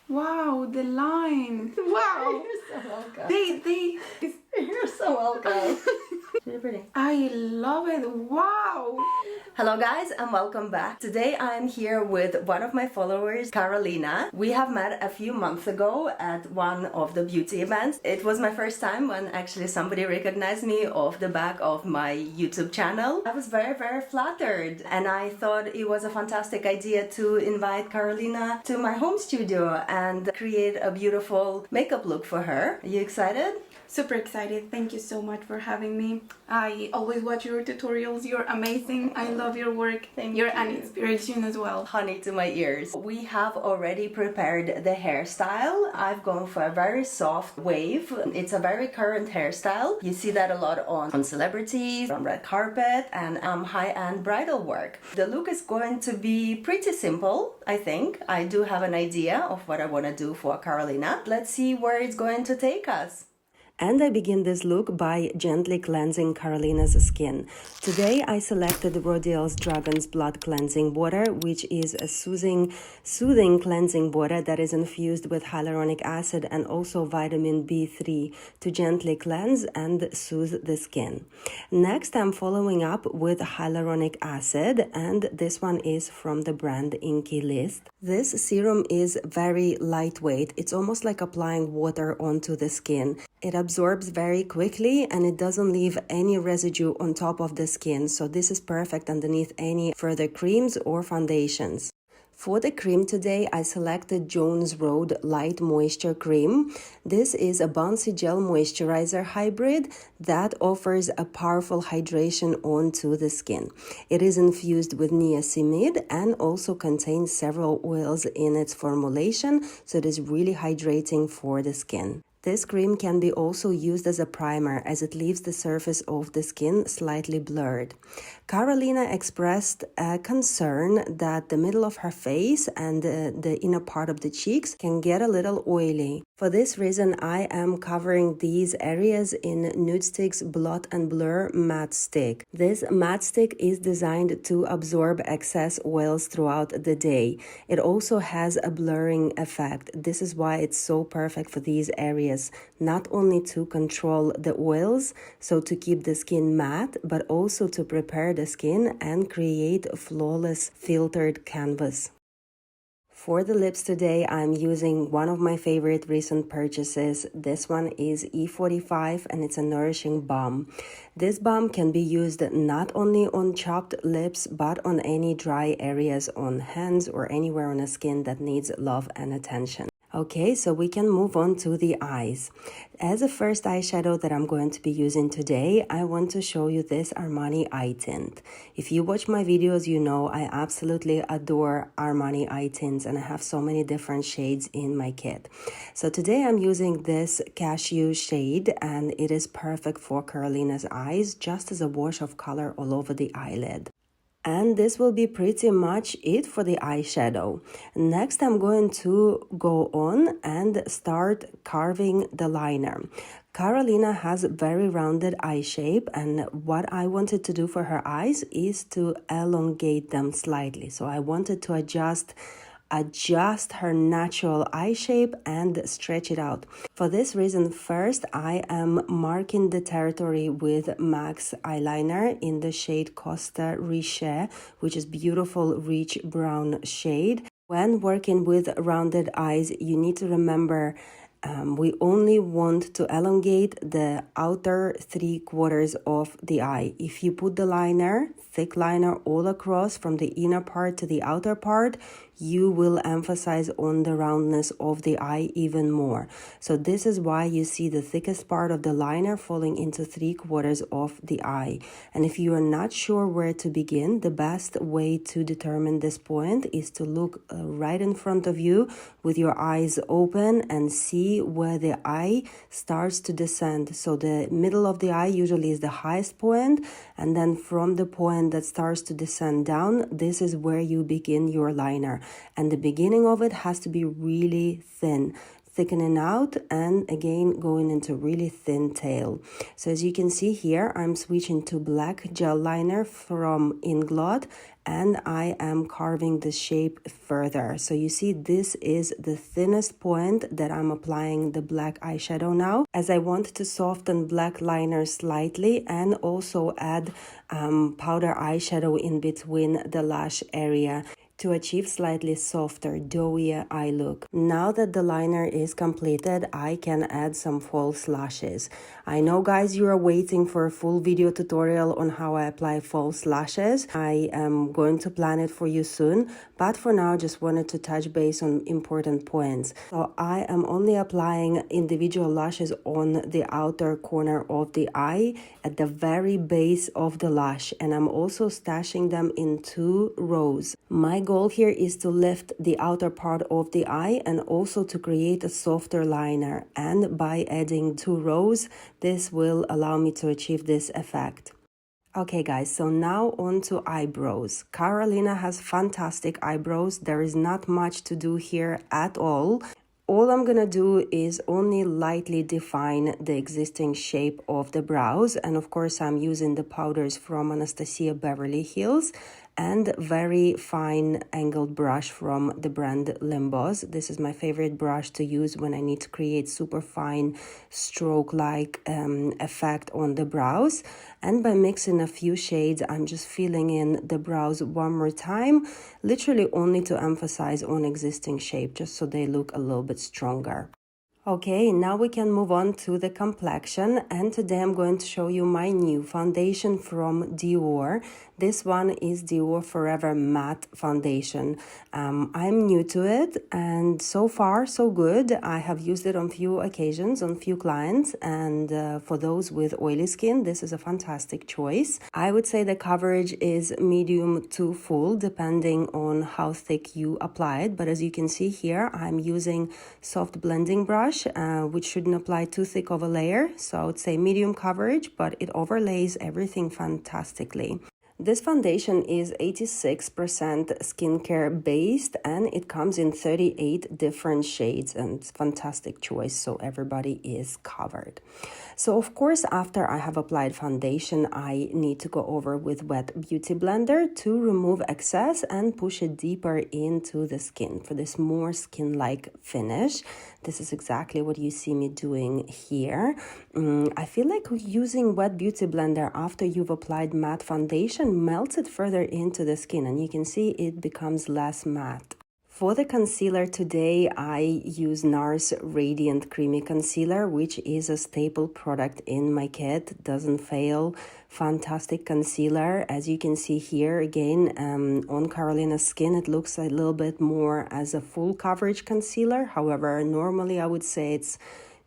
Wow, the line. Wow. You're so welcome. They. You're so welcome. Really pretty. I love it. Wow. Hello guys and welcome back. Today I'm here with one of my followers, Carolina. We have met a few months ago at one of the beauty events. It was my first time when actually somebody recognized me off the back of my YouTube channel. I was very flattered and I thought it was a fantastic idea to invite Carolina to my home studio and create a beautiful makeup look for her. Are you excited? Super excited. Thank you so much for having me. I always watch your tutorials. You're amazing. I love your work. You're an inspiration as well. Honey to my ears. We have already prepared the hairstyle. I've gone for a very soft wave. It's a very current hairstyle. You see that a lot on celebrities, on red carpet, and high-end bridal work. The look is going to be pretty simple, I think. I do have an idea of what I want to do for Carolina. Let's see where it's going to take us. And I begin this look by gently cleansing Carolina's skin. Today I selected Rodial's Dragon's Blood Cleansing Water, which is a soothing cleansing water that is infused with hyaluronic acid and also vitamin B3 to gently cleanse and soothe the skin. Next I'm following up with hyaluronic acid, and this one is from the brand Inkey list. This serum is very lightweight. It's almost like applying water onto the skin. It absorbs very quickly and it doesn't leave any residue on top of the skin, so this is perfect underneath any further creams or foundations. For the cream today, I selected Jones Road Light Moisture Cream. This is a bouncy gel moisturizer hybrid that offers a powerful hydration onto the skin. It is infused with niacinamide and also contains several oils in its formulation, so it is really hydrating for the skin. This cream can be also used as a primer as it leaves the surface of the skin slightly blurred. Carolina expressed a concern that the middle of her face and the inner part of the cheeks can get a little oily. For this reason, I am covering these areas in NUDESTIX Blot and Blur Matte Stick. This matte stick is designed to absorb excess oils throughout the day. It also has a blurring effect. This is why it's so perfect for these areas. Not only to control the oils, so to keep the skin matte, but also to prepare the skin and create a flawless filtered canvas. For the lips today, I'm using one of my favorite recent purchases. This one is E45 and it's a nourishing balm. This balm can be used not only on chapped lips, but on any dry areas on hands or anywhere on the skin that needs love and attention. Okay, so we can move on to the eyes. As a first eyeshadow that I'm going to be using today, I want to show you this Armani eye tint. If you watch my videos, you know I absolutely adore Armani eye tints and I have so many different shades in my kit. So today I'm using this cashew shade and it is perfect for Carolina's eyes, just as a wash of color all over the eyelid. And this will be pretty much it for the eyeshadow. Next, I'm going to go on and start carving the liner. Carolina has very rounded eye shape, and what I wanted to do for her eyes is to elongate them slightly. So I wanted to adjust her natural eye shape and stretch it out. For this reason, first I am marking the territory with M.A.C eyeliner in the shade Costa Riche, which is beautiful rich brown shade. When working with rounded eyes, you need to remember we only want to elongate the outer 3/4 of the eye. If you put the liner, thick liner all across from the inner part to the outer part, you will emphasize on the roundness of the eye even more. So this is why you see the thickest part of the liner falling into 3/4 of the eye. And if you are not sure where to begin, the best way to determine this point is to look right in front of you with your eyes open and see where the eye starts to descend. So the middle of the eye usually is the highest point, and then from the point that starts to descend down, this is where you begin your liner. And the beginning of it has to be really thin. thickening out, and again going into really thin tail. So as you can see here, I'm switching to black gel liner from Inglot, and I am carving the shape further. So you see, this is the thinnest point that I'm applying the black eyeshadow now, as I want to soften black liner slightly and also add powder eyeshadow in between the lash area to achieve slightly softer, doughier eye look. Now that the liner is completed, I can add some false lashes. I know, guys, you are waiting for a full video tutorial on how I apply false lashes. I am going to plan it for you soon, but for now, just wanted to touch base on important points. So I am only applying individual lashes on the outer corner of the eye at the very base of the lash, and I'm also stashing them in 2 rows. My goal here is to lift the outer part of the eye and also to create a softer liner, and by adding 2 rows, this will allow me to achieve this effect. Okay guys, so now on to eyebrows. Carolina has fantastic eyebrows. There is not much to do here at all. All I'm gonna do is only lightly define the existing shape of the brows, and of course I'm using the powders from Anastasia Beverly Hills and very fine angled brush from the brand Limbos. This is my favorite brush to use when I need to create super fine stroke-like effect on the brows. And by mixing a few shades, I'm just filling in the brows one more time, literally only to emphasize on existing shape, just so they look a little bit stronger. Okay, now we can move on to the complexion, and today I'm going to show you my new foundation from Dior. This one is Dior Forever Matte Foundation. I'm new to it, and so far so good. I have used it on few occasions, on few clients, and for those with oily skin, this is a fantastic choice. I would say the coverage is medium to full, depending on how thick you apply it, but as you can see here, I'm using soft blending brush, which shouldn't apply too thick of a layer, so I would say medium coverage, but it overlays everything fantastically. This foundation is 86% skincare based, and it comes in 38 different shades, and it's a fantastic choice, so everybody is covered. So of course, after I have applied foundation, I need to go over with wet beauty blender to remove excess and push it deeper into the skin for this more skin-like finish. This is exactly what you see me doing here. I feel like using wet beauty blender after you've applied matte foundation melts it further into the skin, and you can see it becomes less matte. For the concealer today, I use Nars Radiant Creamy Concealer, which is a staple product in my kit. Doesn't fail. Fantastic concealer. As you can see here, again, on Carolina's skin, it looks a little bit more as a full coverage concealer. However, normally I would say it's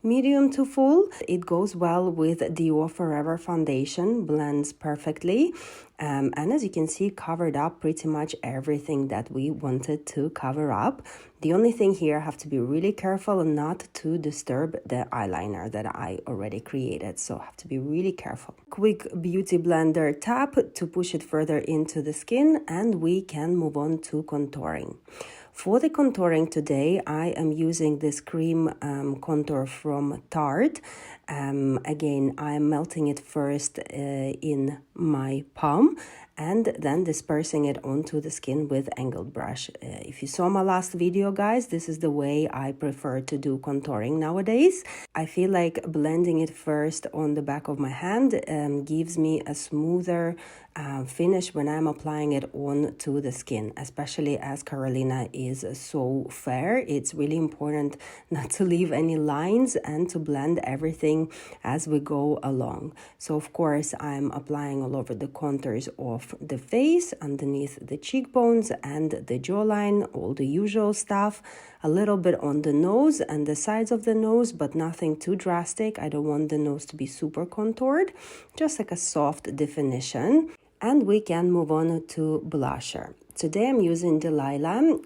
medium to full. It goes well with Dior Forever Foundation, blends perfectly. And as you can see, covered up pretty much everything that we wanted to cover up. The only thing here, I have to be really careful not to disturb the eyeliner that I already created. So I have to be really careful. Quick beauty blender tap to push it further into the skin, and we can move on to contouring. For the contouring today, I am using this cream contour from Tarte. Again, I'm melting it first in my palm and then dispersing it onto the skin with angled brush. If you saw my last video, guys, this is the way I prefer to do contouring nowadays. I feel like blending it first on the back of my hand gives me a smoother finish when I'm applying it onto the skin, especially as Carolina is so fair. It's really important not to leave any lines and to blend everything as we go along. So of course, I'm applying all over the contours of the face, underneath the cheekbones and the jawline, all the usual stuff, a little bit on the nose and the sides of the nose, but nothing too drastic. I don't want the nose to be super contoured, just like a soft definition. And we can move on to blusher. Today I'm using Delilah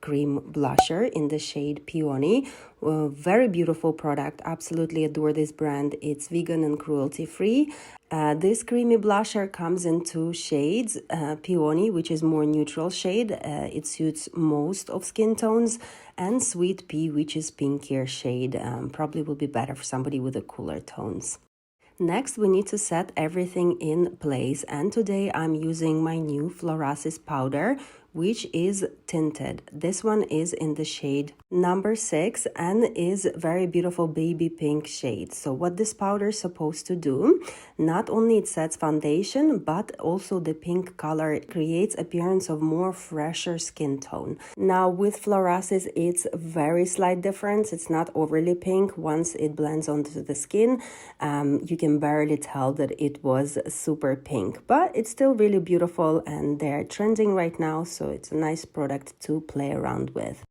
cream blusher in the shade Peony. Very beautiful product. Absolutely adore this brand. It's vegan and cruelty free. This creamy blusher comes in two shades. Peony, which is more neutral shade. It suits most of skin tones. And Sweet Pea, which is pinkier shade. Probably will be better for somebody with the cooler tones. Next, we need to set everything in place, and today I'm using my new Florasis powder, which is tinted. This one is in the shade number 6 and is very beautiful baby pink shade. So what this powder is supposed to do, not only it sets foundation, but also the pink color creates appearance of more fresher skin tone. Now with Florasis, it's very slight difference. It's not overly pink. Once it blends onto the skin, you can barely tell that it was super pink, but it's still really beautiful and they're trending right now, so it's a nice product to play around with.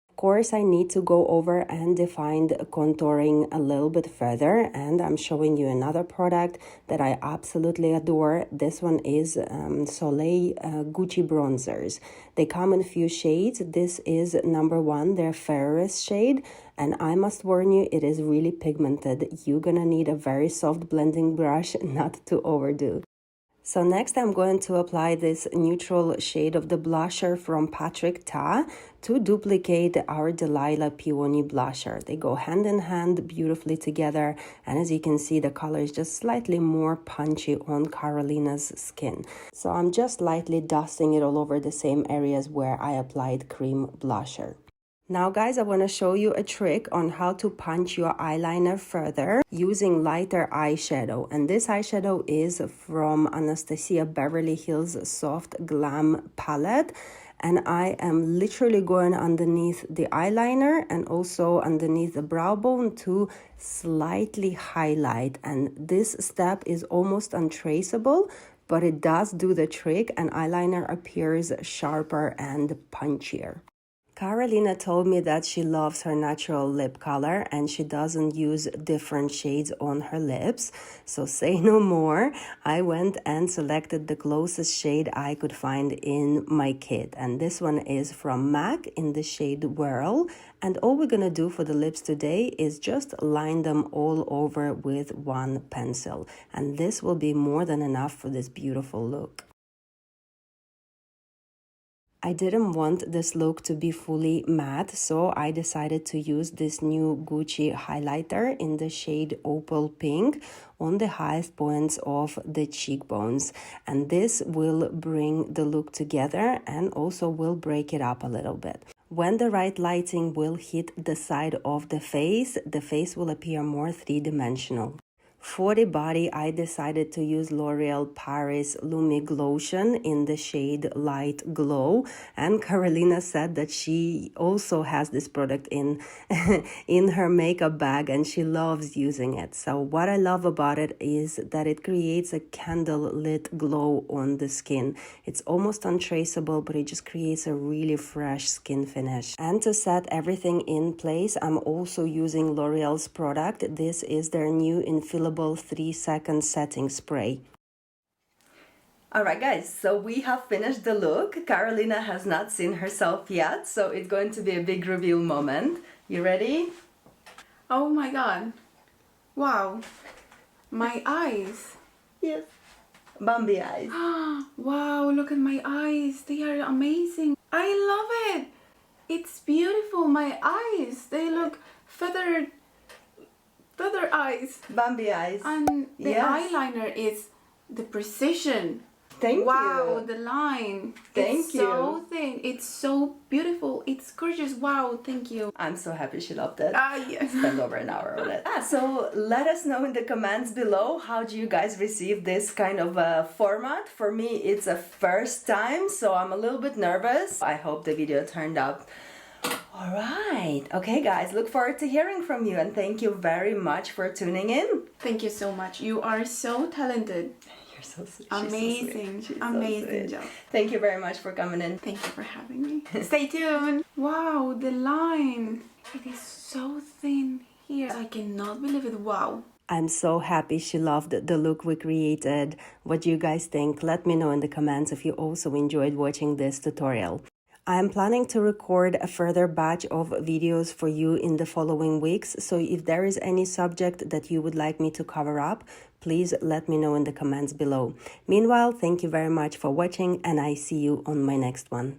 Of course, I need to go over and define the contouring a little bit further, and I'm showing you another product that I absolutely adore. This one is Soleil Gucci bronzers. They come in a few shades. This is number 1, their fairest shade, and I must warn you, it is really pigmented. You're gonna need a very soft blending brush not to overdo. So next I'm going to apply this neutral shade of the blusher from Patrick Ta to duplicate our Delilah Peony blusher. They go hand in hand beautifully together, and as you can see, the color is just slightly more punchy on Carolina's skin. So I'm just lightly dusting it all over the same areas where I applied cream blusher. Now guys, I want to show you a trick on how to punch your eyeliner further using lighter eyeshadow. And this eyeshadow is from Anastasia Beverly Hills Soft Glam palette. And I am literally going underneath the eyeliner and also underneath the brow bone to slightly highlight. And this step is almost untraceable, but it does do the trick and eyeliner appears sharper and punchier. Carolina told me that she loves her natural lip color and she doesn't use different shades on her lips. So say no more. I went and selected the closest shade I could find in my kit. And this one is from M.A.C in the shade Whirl. And all we're gonna do for the lips today is just line them all over with one pencil. And this will be more than enough for this beautiful look. I didn't want this look to be fully matte, so I decided to use this new Gucci highlighter in the shade Opal Pink on the highest points of the cheekbones. And this will bring the look together and also will break it up a little bit. When the right lighting will hit the side of the face will appear more three-dimensional. For the body, I decided to use L'Oreal Paris Lumi Glotion in the shade Light Glow. And Carolina said that she also has this product in her makeup bag and she loves using it. So what I love about it is that it creates a candle-lit glow on the skin. It's almost untraceable, but it just creates a really fresh skin finish. And to set everything in place, I'm also using L'Oreal's product. This is their new Infallible 3-second setting spray. Alright guys, so we have finished the look. Carolina has not seen herself yet, so it's going to be a big reveal moment. You ready? Oh my god. Wow. My eyes. Yes. Bambi eyes. Wow, look at my eyes. They are amazing. I love it. It's beautiful. My eyes. They look feathered eyes. Bambi eyes. And the yes. eyeliner is the precision. Thank you. Wow, the line. Thank you. It's so thin. It's so beautiful. It's gorgeous. Wow, thank you. I'm so happy she loved it. Yes. Spend over an hour on it. So let us know in the comments below, how do you guys receive this kind of format? For me, it's a first time, so I'm a little bit nervous. I hope the video turned out all right. Okay, guys, look forward to hearing from you and thank you very much for tuning in. Thank you so much. You are so talented. You're so sweet. Amazing. She's amazing so job. Thank you very much for coming in. Thank you for having me. Stay tuned. Wow, the line. It is so thin here. I cannot believe it. Wow. I'm so happy she loved the look we created. What do you guys think? Let me know in the comments if you also enjoyed watching this tutorial. I am planning to record a further batch of videos for you in the following weeks, so if there is any subject that you would like me to cover up, please let me know in the comments below. Meanwhile, thank you very much for watching, and I see you on my next one.